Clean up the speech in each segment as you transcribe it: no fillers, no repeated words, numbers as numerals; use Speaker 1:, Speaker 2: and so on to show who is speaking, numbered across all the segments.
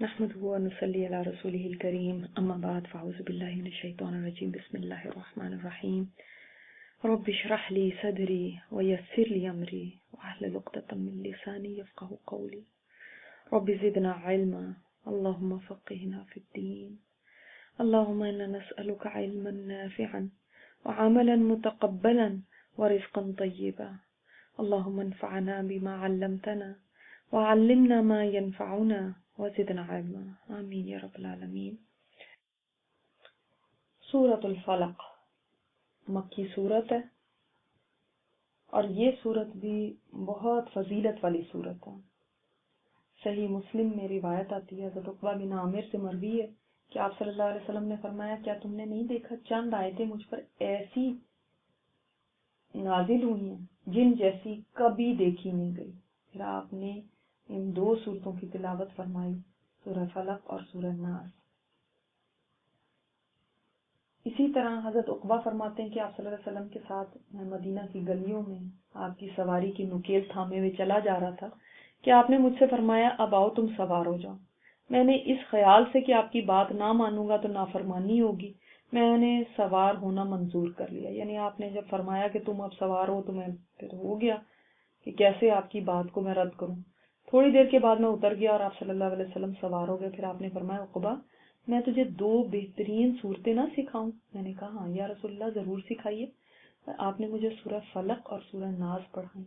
Speaker 1: نحمده ونصلي على رسوله الكريم أما بعد فأعوذ بالله من الشيطان الرجيم بسم الله الرحمن الرحيم رب اشرح لي صدري ويسر لي أمري واحلل عقدة من لساني يفقهوا قولي رب زدنا علما اللهم فقهنا في الدين اللهم إنا نسألك علما نافعا وعملا متقبلا ورزقا طيبا اللهم انفعنا بما علمتنا وعلمنا ما ينفعنا وزدنا علما آمین یا رب العالمین۔ سورۃ الفلق مکی سورت ہے اور یہ سورت بھی بہت فضیلت والی سورت ہے۔ صحیح مسلم میں روایت آتی ہے، حضرت عقبہ بن عامر سے مروی ہے کہ آپ صلی اللہ علیہ وسلم نے فرمایا کیا تم نے نہیں دیکھا چند آیتیں مجھ پر ایسی نازل ہوئی ہیں جن جیسی کبھی دیکھی نہیں گئی۔ پھر آپ نے ان دو سورتوں کی تلاوت فرمائی، سورہ فلق اور سورہ ناس۔ اسی طرح حضرت عقبہ فرماتے ہیں کہ آپ صلی اللہ علیہ وسلم کے ساتھ میں مدینہ کی گلیوں میں آپ کی سواری کی نکیل تھامے ہوئے چلا جا رہا تھا کہ آپ نے مجھ سے فرمایا اب آؤ تم سوار ہو جاؤ۔ میں نے اس خیال سے کہ آپ کی بات نہ مانوں گا تو نافرمانی ہوگی، میں نے سوار ہونا منظور کر لیا۔ یعنی آپ نے جب فرمایا کہ تم اب سوار ہو تو میں پھر ہو گیا کہ کیسے آپ کی بات کو میں رد کروں۔ تھوڑی دیر کے بعد میں اتر گیا اور آپ صلی اللہ علیہ وسلم سوار ہو گئے۔ پھر آپ نے فرمایا عقبہ میں تجھے دو بہترین صورتیں نہ سکھاؤں؟ میں نے کہا ہاں یا رسول اللہ ضرور سکھائیے۔ آپ نے مجھے سورہ فلق اور سورہ ناس پڑھائی۔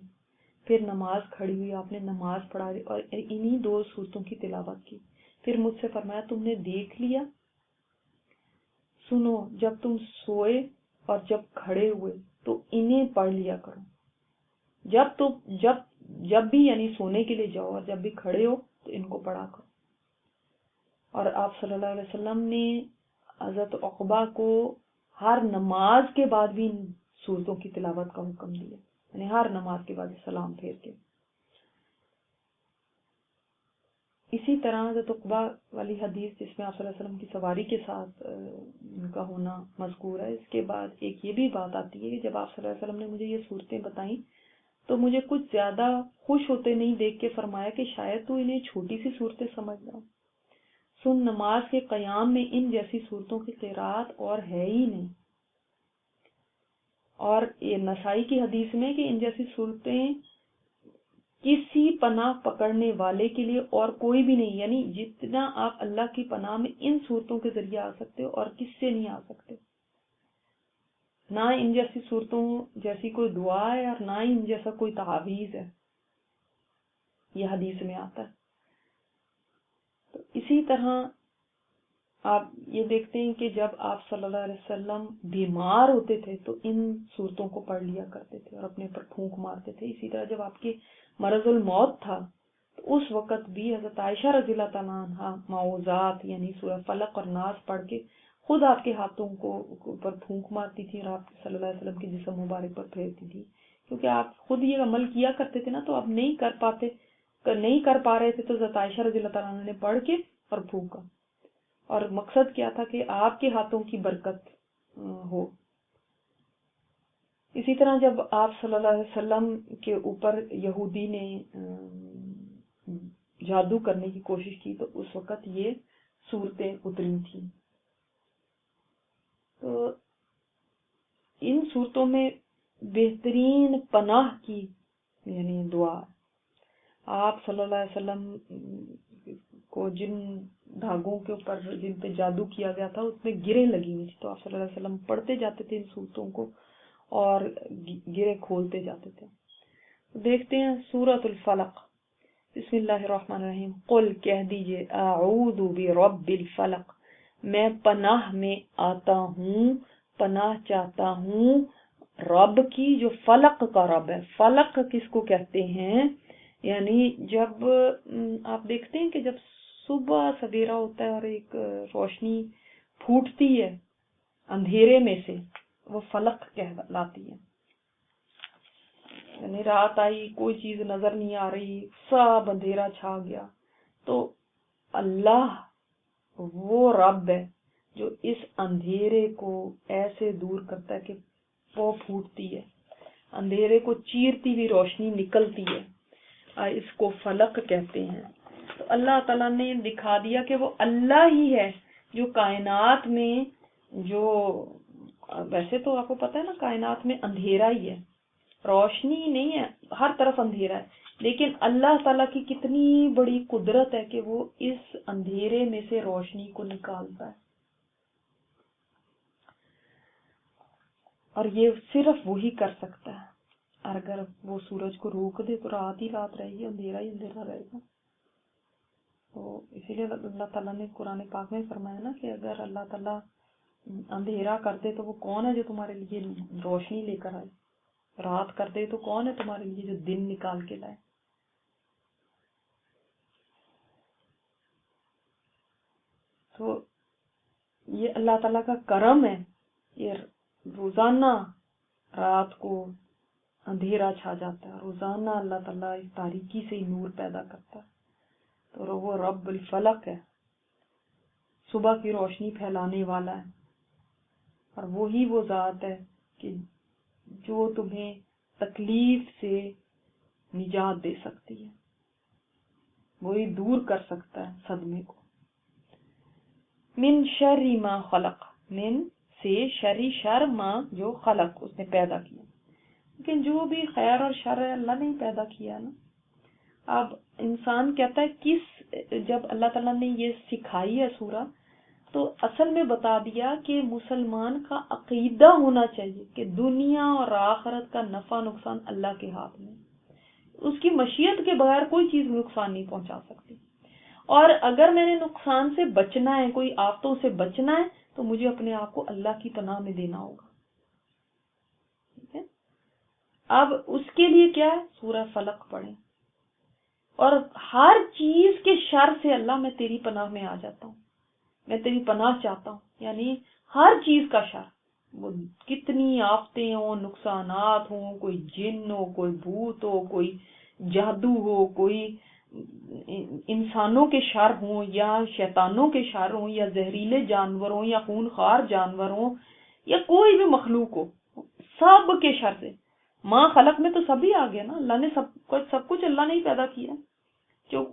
Speaker 1: پھر نماز کھڑی ہوئی، آپ نے نماز پڑھائی اور انہی دو صورتوں کی تلاوت کی۔ پھر مجھ سے فرمایا تم نے دیکھ لیا، سنو جب تم سوئے اور جب کھڑے ہوئے تو انہیں پڑھ لیا کرو، جب بھی یعنی سونے کے لیے جاؤ اور جب بھی کھڑے ہو تو ان کو پڑھا کرو۔ اور آپ صلی اللہ علیہ وسلم نے حضرت عقبہ کو ہر نماز کے بعد بھی ان صورتوں کی تلاوت کا حکم دیا، یعنی ہر نماز کے بعد سلام پھیر کے۔ اسی طرح حضرت عقبہ والی حدیث جس میں آپ صلی اللہ علیہ وسلم کی سواری کے ساتھ ان کا ہونا مذکور ہے، اس کے بعد ایک یہ بھی بات آتی ہے کہ جب آپ صلی اللہ علیہ وسلم نے مجھے یہ صورتیں بتائیں تو مجھے کچھ زیادہ خوش ہوتے نہیں دیکھ کے فرمایا کہ شاید تو انہیں چھوٹی سی صورتیں سمجھ جاؤ، سن نماز کے قیام میں ان جیسی صورتوں کی قرات اور ہے ہی نہیں۔ اور یہ نسائی کی حدیث میں کہ ان جیسی صورتیں کسی پناہ پکڑنے والے کے لیے اور کوئی بھی نہیں، یعنی جتنا آپ اللہ کی پناہ میں ان صورتوں کے ذریعے آ سکتے ہو اور کس سے نہیں آ سکتے۔ نہ ان جیسی صورتوں جیسی کوئی دعا ہے اور نہ ان جیسا کوئی تعویذ ہے، یہ حدیث میں آتا ہے۔ تو اسی طرح آپ یہ دیکھتے ہیں کہ جب آپ صلی اللہ علیہ وسلم بیمار ہوتے تھے تو ان صورتوں کو پڑھ لیا کرتے تھے اور اپنے پر پھونک مارتے تھے۔ اسی طرح جب آپ کے مرض الموت تھا تو اس وقت بھی حضرت عائشہ رضی اللہ تعالیٰ عنہا معوذات یعنی سورہ فلق اور ناس پڑھ کے خود آپ کے ہاتھوں کو اوپر پھونک مارتی تھی اور آپ صلی اللہ علیہ وسلم کے جسم مبارک پر پھیرتی تھی، کیونکہ آپ خود یہ عمل کیا کرتے تھے نا، تو اب نہیں کر پا رہے تھے تو حضرت عائشہ رضی اللہ تعالیٰ عنہ نے پڑھ کے اور پھونکا، اور مقصد کیا تھا کہ آپ کے ہاتھوں کی برکت ہو۔ اسی طرح جب آپ صلی اللہ علیہ وسلم کے اوپر یہودی نے جادو کرنے کی کوشش کی تو اس وقت یہ صورتیں اتری تھیں۔ تو ان صورتوں میں بہترین پناہ کی یعنی دعا، آپ صلی اللہ علیہ وسلم کو جن دھاگوں کے اوپر جن پہ جادو کیا گیا تھا اس میں گریں لگی ہوئی تھی، تو آپ صلی اللہ علیہ وسلم پڑھتے جاتے تھے ان صورتوں کو اور گریں کھولتے جاتے تھے۔ دیکھتے ہیں سورۃ الفلق۔ بسم اللہ الرحمن الرحیم۔ قل کہہ دیجئے اعوذ برب الفلق، میں پناہ میں آتا ہوں، پناہ چاہتا ہوں رب کی جو فلق کا رب ہے۔ فلق کس کو کہتے ہیں؟ یعنی جب آپ دیکھتے ہیں کہ جب صبح سویرا ہوتا ہے اور ایک روشنی پھوٹتی ہے اندھیرے میں سے، وہ فلق کہلاتی ہے۔ یعنی رات آئی، کوئی چیز نظر نہیں آ رہی، سب اندھیرا چھا گیا، تو اللہ وہ رب ہے جو اس اندھیرے کو ایسے دور کرتا ہے کہ وہ پھوٹتی ہے، اندھیرے کو چیرتی ہوئی روشنی نکلتی ہے، اس کو فلق کہتے ہیں۔ تو اللہ تعالیٰ نے دکھا دیا کہ وہ اللہ ہی ہے جو کائنات میں، جو ویسے تو آپ کو پتہ ہے نا کائنات میں اندھیرا ہی ہے، روشنی نہیں ہے، ہر طرف اندھیرا ہے، لیکن اللہ تعالیٰ کی کتنی بڑی قدرت ہے کہ وہ اس اندھیرے میں سے روشنی کو نکالتا ہے، اور یہ صرف وہی کر سکتا ہے۔ اور اگر وہ سورج کو روک دے تو رات ہی رات رہے گی، اندھیرا ہی اندھیرا رہے گا۔ تو اسی لیے اللہ تعالیٰ نے قرآن پاک میں فرمایا نا کہ اگر اللہ تعالیٰ اندھیرا کر دے تو وہ کون ہے جو تمہارے لیے روشنی لے کر آئے، رات کر دے تو کون ہے تمہارے لیے جو دن نکال کے لائے۔ تو یہ اللہ تعالیٰ کا کرم ہے، یہ روزانہ رات کو اندھیرا چھا جاتا ہے، روزانہ اللہ تعالیٰ اس تاریکی سے ہی نور پیدا کرتا ہے۔ تو وہ رب الفلق ہے، صبح کی روشنی پھیلانے والا ہے، اور وہی وہ ذات ہے کہ جو تمہیں تکلیف سے نجات دے سکتی ہے، وہی دور کر سکتا ہے صدمے کو۔ من شر ما خلق، من سے شری شر ما جو خلق اس نے پیدا کیا، لیکن جو بھی خیر اور شر ہے اللہ نے ہی پیدا کیا نا۔ اب انسان کہتا ہے جب اللہ تعالیٰ نے یہ سکھائی ہے سورہ، تو اصل میں بتا دیا کہ مسلمان کا عقیدہ ہونا چاہیے کہ دنیا اور آخرت کا نفع نقصان اللہ کے ہاتھ میں، اس کی مشیت کے بغیر کوئی چیز نقصان نہیں پہنچا سکتی، اور اگر میں نے نقصان سے بچنا ہے، کوئی آفتوں سے بچنا ہے، تو مجھے اپنے آپ کو اللہ کی پناہ میں دینا ہوگا۔ ٹھیک ہے، اب اس کے لیے کیا ہے؟ سورہ فلق پڑھیں، اور ہر چیز کے شر سے اللہ میں تیری پناہ میں آ جاتا ہوں، میں تیری پناہ چاہتا ہوں، یعنی ہر چیز کا شر، وہ کتنی آفتیں ہوں، نقصانات ہوں، کوئی جن ہو، کوئی بھوت ہو، کوئی جادو ہو، کوئی انسانوں کے شر ہوں یا شیطانوں کے شر ہوں یا زہریلے جانور ہوں یا خونخوار جانور ہوں یا کوئی بھی مخلوق ہو، سب کے شر سے۔ ماں خلق میں تو سبھی آ گیا نا، اللہ نے سب کچھ اللہ نے ہی پیدا کیا، جو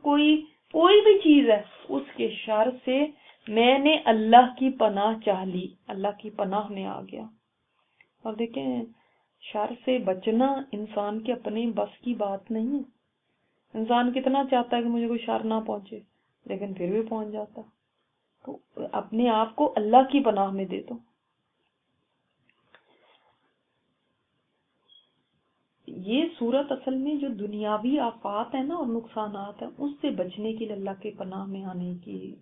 Speaker 1: کوئی بھی چیز ہے اس کے شر سے میں نے اللہ کی پناہ چاہ لی، اللہ کی پناہ میں آ گیا۔ اور دیکھیں شر سے بچنا انسان کے اپنے بس کی بات نہیں ہے، انسان کتنا چاہتا ہے کہ مجھے کوئی شر نہ پہنچے، لیکن پھر بھی پہنچ جاتا۔ تو اپنے آپ کو اللہ کی پناہ میں دے دو۔ یہ صورت اصل میں جو دنیاوی آفات ہیں نا اور نقصانات ہیں، اس سے بچنے کے لیے اللہ کے پناہ میں آنے کی،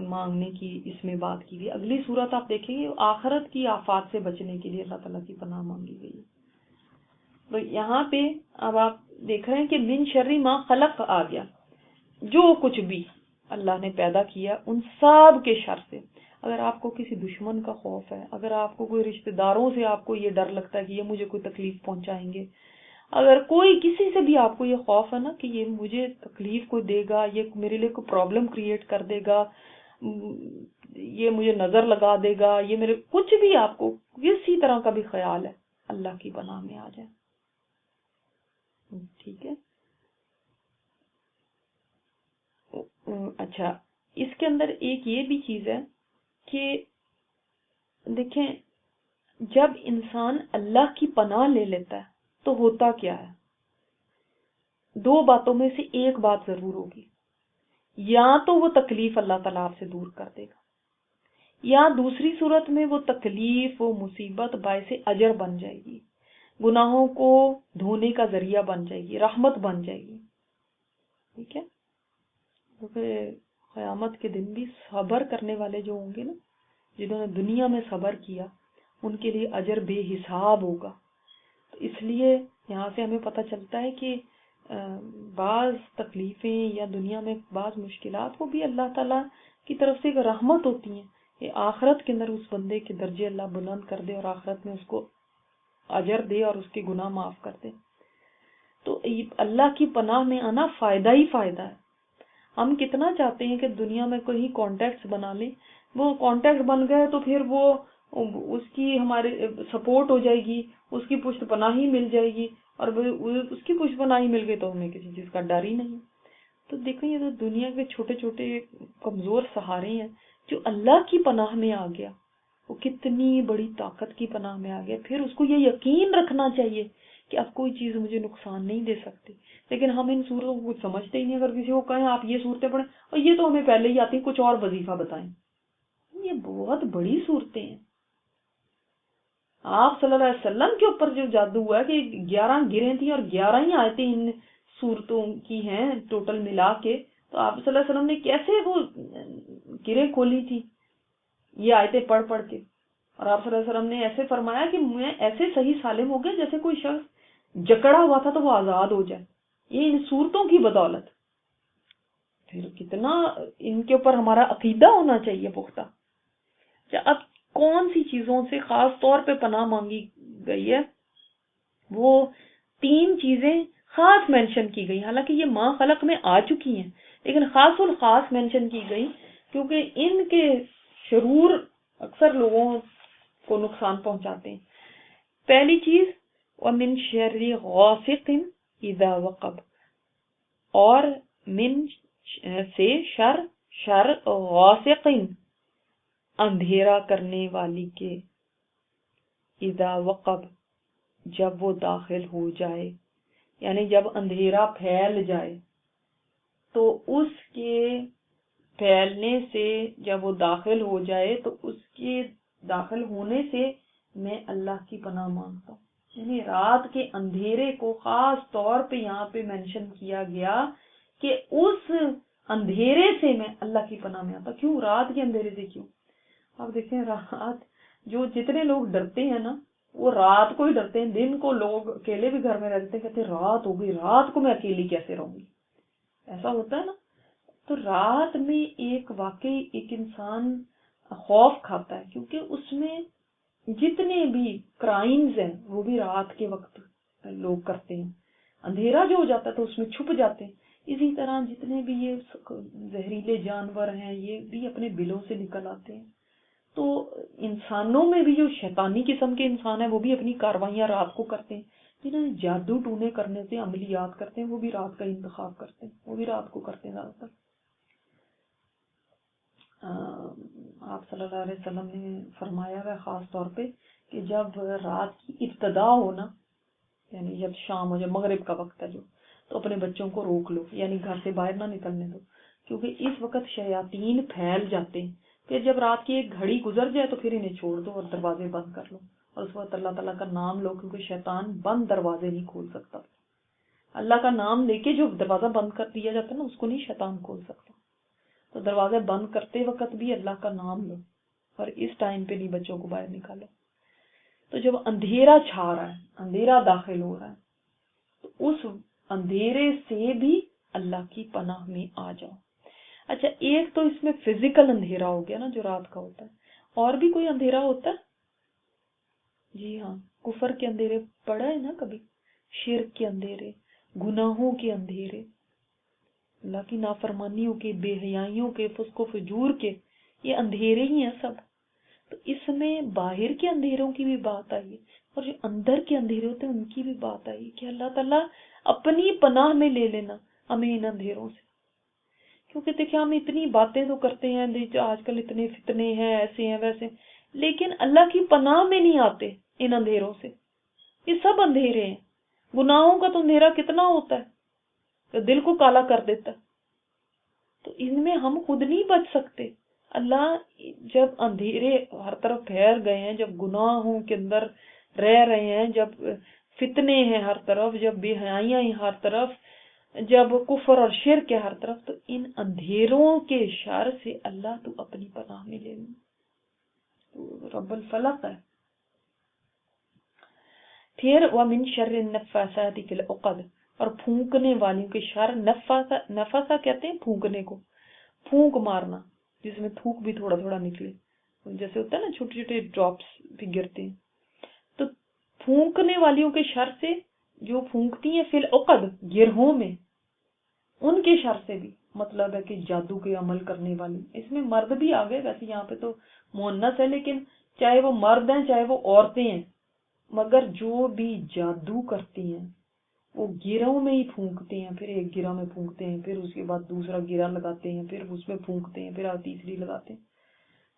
Speaker 1: مانگنے کی اس میں بات کی گئی۔ اگلی صورت آپ دیکھیں گے آخرت کی آفات سے بچنے کے لیے اللہ تعالیٰ کی پناہ مانگی گئی۔ تو یہاں پہ اب آپ دیکھ رہے ہیں کہ من شر ما خلق آ گیا، جو کچھ بھی اللہ نے پیدا کیا ان سب کے شر سے۔ اگر آپ کو کسی دشمن کا خوف ہے، اگر آپ کو کوئی رشتہ داروں سے آپ کو یہ ڈر لگتا ہے کہ یہ مجھے کوئی تکلیف پہنچائیں گے، اگر کوئی کسی سے بھی آپ کو یہ خوف ہے نا کہ یہ مجھے تکلیف کوئی دے گا، یہ میرے لیے کوئی پرابلم کریٹ کر دے گا، یہ مجھے نظر لگا دے گا، یہ میرے کچھ بھی آپ کو کسی طرح کا بھی خیال ہے، اللہ کی پناہ میں آ جائے۔ ٹھیک ہے، اچھا اس کے اندر ایک یہ بھی چیز ہے کہ دیکھیں جب انسان اللہ کی پناہ لے لیتا ہے تو ہوتا کیا ہے، دو باتوں میں سے ایک بات ضرور ہوگی، یا تو وہ تکلیف اللہ تعالیٰ آپ سے دور کر دے گا، یا دوسری صورت میں وہ تکلیف، وہ مصیبت باعث اجر بن جائے گی، گناہوں کو دھونے کا ذریعہ بن جائے گی، رحمت بن جائے گی۔ ٹھیک ہے، کیونکہ قیامت کے دن بھی صبر کرنے والے جو ہوں گے نا، جنہوں نے دنیا میں صبر کیا، ان کے لیے اجر بے حساب ہوگا۔ تو اس لیے یہاں سے ہمیں پتہ چلتا ہے کہ بعض تکلیفیں یا دنیا میں بعض مشکلات وہ بھی اللہ تعالیٰ کی طرف سے ایک رحمت ہوتی ہیں، کہ آخرت کے اندر اس بندے کے درجے اللہ بلند کر دے اور آخرت میں اس کو اجر دے اور اس کے گناہ معاف کر دے۔ تو اللہ کی پناہ میں آنا فائدہ ہی فائدہ ہے۔ ہم کتنا چاہتے ہیں کہ دنیا میں کوئی کانٹیکٹس بنا لیں، وہ کانٹیکٹ بن گئے تو پھر وہ اس کی ہمارے سپورٹ ہو جائے گی، اس کی پشت پناہی مل جائے گی، اور اس کی پشت پناہی مل گئی تو ہمیں کسی چیز کا ڈر ہی نہیں۔ تو دیکھو یہ تو دنیا کے چھوٹے چھوٹے کمزور سہارے ہیں، جو اللہ کی پناہ میں آ گیا وہ کتنی بڑی طاقت کی پناہ میں آ گیا. پھر اس کو یہ یقین رکھنا چاہیے کہ اب کوئی چیز مجھے نقصان نہیں دے سکتی. لیکن ہم ان صورتوں کو کچھ سمجھتے ہی نہیں. اگر کسی کو کہیں آپ یہ صورتیں پڑھیں، اور یہ تو ہمیں پہلے ہی آتی، کچھ اور وظیفہ بتائیں. یہ بہت بڑی صورتیں ہیں. آپ صلی اللہ علیہ وسلم کے اوپر جو جادو ہوا ہے کہ 11 گریں تھیں اور 11 ہی آیتیں ان صورتوں کی ہیں ٹوٹل ملا کے، تو آپ صلی اللہ علیہ وسلم نے کیسے وہ گریں کھولی تھی یہ آیتیں پڑھ پڑھ کے. اور آپ صلی اللہ علیہ وسلم نے ایسے فرمایا کہ میں ایسے صحیح سالم ہو گیا جیسے کوئی شخص جکڑا ہوا تھا تو وہ آزاد ہو جائے، یہ ان صورتوں کی بدولت. پھر کتنا ان کے اوپر ہمارا عقیدہ ہونا چاہیے پختہ. اب کون سی چیزوں سے خاص طور پہ پناہ مانگی گئی ہے؟ وہ 3 چیزیں خاص مینشن کی گئی، حالانکہ یہ ما خلق میں آ چکی ہیں، لیکن خاص الخاص مینشن کی گئی کیونکہ ان کے شرور اکثر لوگوں کو نقصان پہنچاتے ہیں. پہلی چیز وَمِن شَرِّ غَاسِقٍ إِذَا وَقَبَ، اور من سے شر غاسقٍ اندھیرا کرنے والی کے، اذا وقب جب وہ داخل ہو جائے، یعنی جب اندھیرا پھیل جائے تو اس کے پھیلنے سے، جب وہ داخل ہو جائے تو اس کے داخل ہونے سے میں اللہ کی پناہ مانگتا ہوں. یعنی رات کے اندھیرے کو خاص طور پہ یہاں پہ مینشن کیا گیا کہ اس اندھیرے سے میں اللہ کی پناہ میں آتا. کیوں رات کے اندھیرے سے؟ کیوں؟ آپ دیکھیں رات جو جتنے لوگ ڈرتے ہیں نا وہ رات کو ہی ڈرتے ہیں. دن کو لوگ اکیلے بھی گھر میں رہتے ہیں، کہتے ہیں رات ہو گئی، رات کو میں اکیلی کیسے رہوں گی. ایسا ہوتا ہے نا. تو رات میں ایک واقعی ایک انسان خوف کھاتا ہے، کیونکہ اس میں جتنے بھی کرائمز ہیں وہ بھی رات کے وقت لوگ کرتے ہیں. اندھیرا جو ہو جاتا ہے تو اس میں چھپ جاتے ہیں. اسی طرح جتنے بھی یہ زہریلے جانور ہیں یہ بھی اپنے بلوں سے نکل آتے ہیں. تو انسانوں میں بھی جو شیطانی قسم کے انسان ہیں وہ بھی اپنی کاروائیاں رات کو کرتے ہیں. جنہیں جادو ٹونے کرنے سے عملیات کرتے ہیں وہ بھی رات کا انتخاب کرتے ہیں، وہ بھی رات کو کرتے ہیں زیادہ تر. آپ صلی اللہ علیہ وسلم نے فرمایا ہے خاص طور پہ کہ جب رات کی ابتدا ہو نا، یعنی جب شام ہو جائے، مغرب کا وقت ہے جو، تو اپنے بچوں کو روک لو، یعنی گھر سے باہر نہ نکلنے دو، کیونکہ اس وقت شیاطین پھیل جاتے ہیں. پھر جب رات کی ایک گھڑی گزر جائے تو پھر انہیں چھوڑ دو اور دروازے بند کر لو، اور اس وقت اللہ تعالیٰ کا نام لو، کیونکہ شیطان بند دروازے نہیں کھول سکتا. اللہ کا نام لے کے جو دروازہ بند کر دیا جاتا ہے نا اس کو نہیں شیطان کھول سکتا. تو دروازے بند کرتے وقت بھی اللہ کا نام لو، اور اس ٹائم پہ نہیں بچوں کو باہر نکالو. تو جب اندھیرا چھا رہا ہے، اندھیرا داخل ہو رہا ہے، تو اس اندھیرے سے بھی اللہ کی پناہ میں آ جاؤ. اچھا، ایک تو اس میں فزیکل اندھیرا ہو گیا نا جو رات کا ہوتا ہے، اور بھی کوئی اندھیرا ہوتا ہے؟ جی ہاں، کفر کے اندھیرے پڑا ہے نا کبھی، شرک کے اندھیرے، گناہوں کے اندھیرے، اللہ کی نافرمانیوں کے، بے حیائیوں کے، فسق و فجور کے، یہ اندھیرے ہی ہیں سب. تو اس میں باہر کے اندھیروں کی بھی بات آئی ہے، اور جو اندر کے اندھیرے ہوتے ہیں ان کی بھی بات آئی کہ اللہ تعالیٰ اپنی پناہ میں لے لینا ہمیں ان اندھیروں سے. کیونکہ دیکھیں ہم اتنی باتیں تو کرتے ہیں، آج کل اتنے فتنے ہیں، ایسے ہیں ویسے، لیکن اللہ کی پناہ میں نہیں آتے ان اندھیروں سے. یہ سب اندھیرے ہیں. گناہوں کا تو اندھیرا کتنا ہوتا ہے جو دل کو کالا کر دیتا ہے. تو ان میں ہم خود نہیں بچ سکتے. اللہ جب اندھیرے ہر طرف پھیل گئے ہیں، جب گناہوں کے اندر رہ رہے ہیں، جب فتنے ہیں ہر طرف، جب بے حیائیاں ہیں ہر طرف، جب کفر اور شرک ہے ہر طرف، تو ان اندھیروں کے شر سے اللہ تو اپنی پناہ میں لے لیں. تو رب الفلق ہے. پھر وَمِن شَرِّ النَّفَّاثَاتِ فِي الْعُقَدِ، اور پھونکنے والیوں کے شر. نفاسا کہتے ہیں پھونکنے کو، پھونک مارنا جس میں تھوک بھی تھوڑا تھوڑا نکلے، جیسے ہوتا ہے نا چھوٹے چھوٹے ڈراپس بھی گرتے ہیں. تو پھونکنے والیوں کے شر سے، جو پھونکتی ہیں فی العقد گرہوں میں، ان کے شر سے بھی مطلب ہے کہ جادو کے عمل کرنے والی. اس میں مرد بھی آ گئے، ویسے یہاں پہ تو مؤنث ہے، لیکن چاہے وہ مرد ہیں چاہے وہ عورتیں ہیں، مگر جو بھی جادو کرتی ہیں وہ گروں میں ہی پھونکتے ہیں، پھر ایک گرہ میں پھونکتے ہیں، پھر اس کے بعد دوسرا گرہ لگاتے ہیں، پھر اس میں پھونکتے ہیں، پھر تیسری لگاتے ہیں.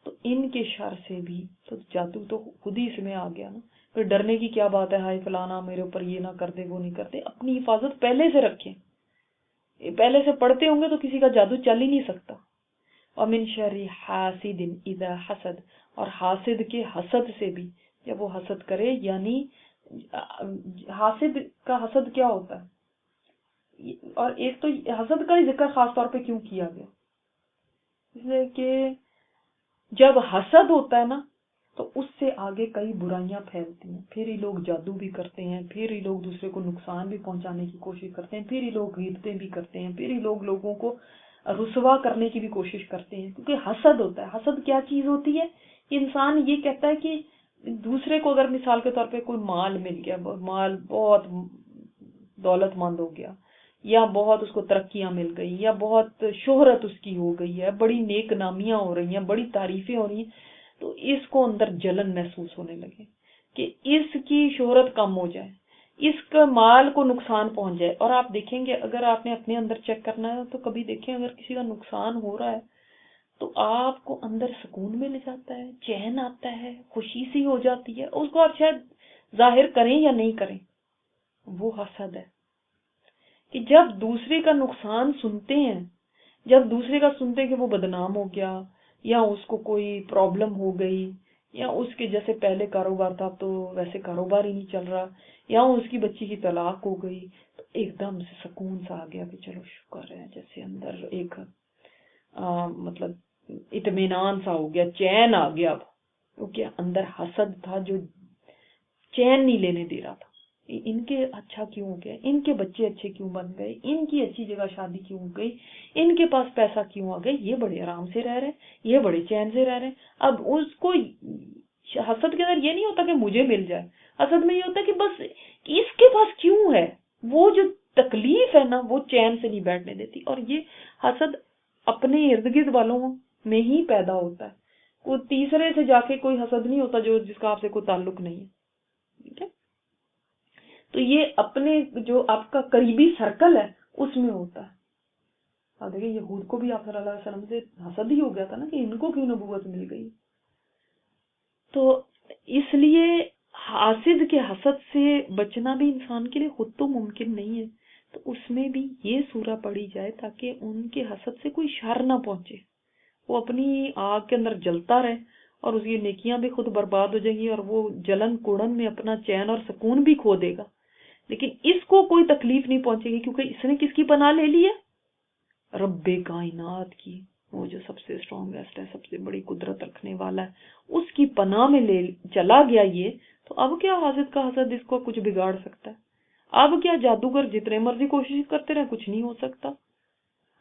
Speaker 1: تو ان کے شر سے بھی تو جادو تو خود ہی اس میں آ گیا نا. پھر ڈرنے کی کیا بات ہے، ہائے فلانا میرے اوپر یہ نہ کر دے وہ نہیں کرتے. اپنی حفاظت پہلے سے رکھیں، پہلے سے پڑھتے ہوں گے تو کسی کا جادو چل ہی نہیں سکتا. وَمِن شَرِّ حَاسِدٍ إِذَا حَسَدَ، اور حاسد کے حسد سے بھی جب وہ حسد کرے. یعنی حاسد کا حسد کیا ہوتا ہے، اور ایک تو حسد کا ہی ذکر خاص طور پہ کیوں کیا گیا، اس لیے کہ جب حسد ہوتا ہے نا تو اس سے آگے کئی برائیاں پھیلتی ہیں. پھر ہی لوگ جادو بھی کرتے ہیں، پھر ہی لوگ دوسرے کو نقصان بھی پہنچانے کی کوشش کرتے ہیں، پھر ہی لوگ غیبتیں بھی کرتے ہیں، پھر ہی لوگ لوگوں کو رسوا کرنے کی بھی کوشش کرتے ہیں. کیونکہ حسد ہوتا ہے. حسد کیا چیز ہوتی ہے، انسان یہ کہتا ہے کہ دوسرے کو اگر مثال کے طور پہ کوئی مال مل گیا، مال بہت دولت مند ہو گیا، یا بہت اس کو ترقیاں مل گئی، یا بہت شہرت اس کی ہو گئی ہے، بڑی نیک نامیاں ہو رہی ہیں، بڑی تعریفیں ہو رہی ہیں، تو اس کو اندر جلن محسوس ہونے لگے کہ اس کی شہرت کم ہو جائے، اس کا مال کو نقصان پہنچ جائے. اور آپ دیکھیں گے، اگر آپ نے اپنے اندر چیک کرنا ہے تو کبھی دیکھیں اگر کسی کا نقصان ہو رہا ہے تو آپ کو اندر سکون مل جاتا ہے، چین آتا ہے، خوشی سی ہو جاتی ہے. اس کو آپ شاید ظاہر کریں یا نہیں کریں، وہ حسد ہے. کہ جب دوسرے کا نقصان سنتے ہیں، جب دوسرے کا سنتے ہیں کہ وہ بدنام ہو گیا، یا اس کو کوئی پرابلم ہو گئی، یا اس کے جیسے پہلے کاروبار تھا تو ویسے کاروبار ہی نہیں چل رہا، یا اس کی بچی کی طلاق ہو گئی، تو ایک دم سے سکون سا آ گیا کہ چلو شکر ہے، جیسے اندر ایک مطلب اطمینان سا ہو گیا، چین آ گیا. اب کیونکہ اندر حسد تھا جو چین نہیں لینے دے رہا تھا. ان کے اچھا کیوں ہو گیا، ان کے بچے اچھے کیوں بن گئے، ان کی اچھی جگہ شادی کیوں ہو گئی، ان کے پاس پیسہ کیوں آ گیا، یہ بڑے آرام سے رہ رہے ہیں، یہ بڑے چین سے رہ رہے ہیں. اب اس کو حسد کے اندر یہ نہیں ہوتا کہ مجھے مل جائے، حسد میں یہ ہوتا ہے کہ بس اس کے پاس کیوں ہے. وہ جو تکلیف ہے نا وہ چین سے نہیں بیٹھنے دیتی. اور یہ حسد اپنے ارد گرد والوں میں ہی پیدا ہوتا ہے. کوئی تیسرے سے جا کے کوئی حسد نہیں ہوتا جو جس کا آپ سے کوئی تعلق نہیں ہے. ٹھیک ہے، تو یہ اپنے جو آپ کا قریبی سرکل ہے اس میں ہوتا ہے. آپ دیکھیں یہود کو بھی آپ صلی اللہ علیہ وسلم سے حسد ہی ہو گیا تھا نا کہ ان کو کیوں نبوت مل گئی. تو اس لیے حاسد کے حسد سے بچنا بھی انسان کے لیے خود تو ممکن نہیں ہے، تو اس میں بھی یہ سورہ پڑھی جائے تاکہ ان کے حسد سے کوئی شر نہ پہنچے، وہ اپنی آگ کے اندر جلتا رہے اور اس کی نیکیاں بھی خود برباد ہو جائیں گی، اور وہ جلن کوڑن میں اپنا چین اور سکون بھی کھو دے گا. لیکن اس کو کوئی تکلیف نہیں پہنچے گی کیونکہ اس نے کس کی پناہ لے لی ہے، رب کائنات کی، وہ جو سب سے اسٹرانگیسٹ ہے، سب سے بڑی قدرت رکھنے والا ہے، اس کی پناہ میں لے چلا گیا یہ. تو اب کیا حاسد کا حسد اس کو کچھ بگاڑ سکتا ہے؟ اب کیا جادوگر جتنے مرضی کوشش کرتے رہے کچھ نہیں ہو سکتا.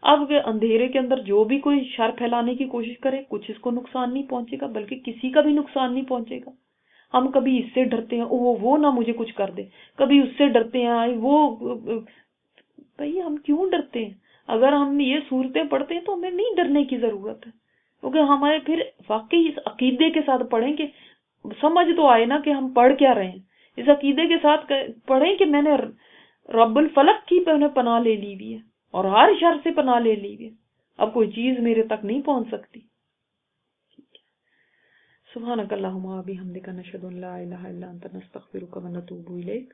Speaker 1: اب اندھیرے کے اندر جو بھی کوئی شر پھیلانے کی کوشش کرے کچھ اس کو نقصان نہیں پہنچے گا، بلکہ کسی کا بھی نقصان نہیں پہنچے گا. ہم کبھی اس سے ڈرتے ہیں وہ نہ مجھے کچھ کر دے، کبھی اس سے ڈرتے ہیں وہ. بھئی ہم کیوں ڈرتے ہیں؟ اگر ہم یہ صورتیں پڑھتے ہیں تو ہمیں نہیں ڈرنے کی ضرورت ہے، کیونکہ ہمارے پھر واقعی اس عقیدے کے ساتھ پڑھیں کہ سمجھ تو آئے نا کہ ہم پڑھ کیا رہے ہیں. اس عقیدے کے ساتھ پڑھیں کہ میں نے رب الفلق کی پناہ لے لی ہوئی ہے اور ہر شر سے پناہ لے لی ہوئی ہے، اب کوئی چیز میرے تک نہیں پہنچ سکتی. سبحانک اللہم و بحمدک، نشہد ان لا الہ الا انت، نستغفرک و نتوب الیک.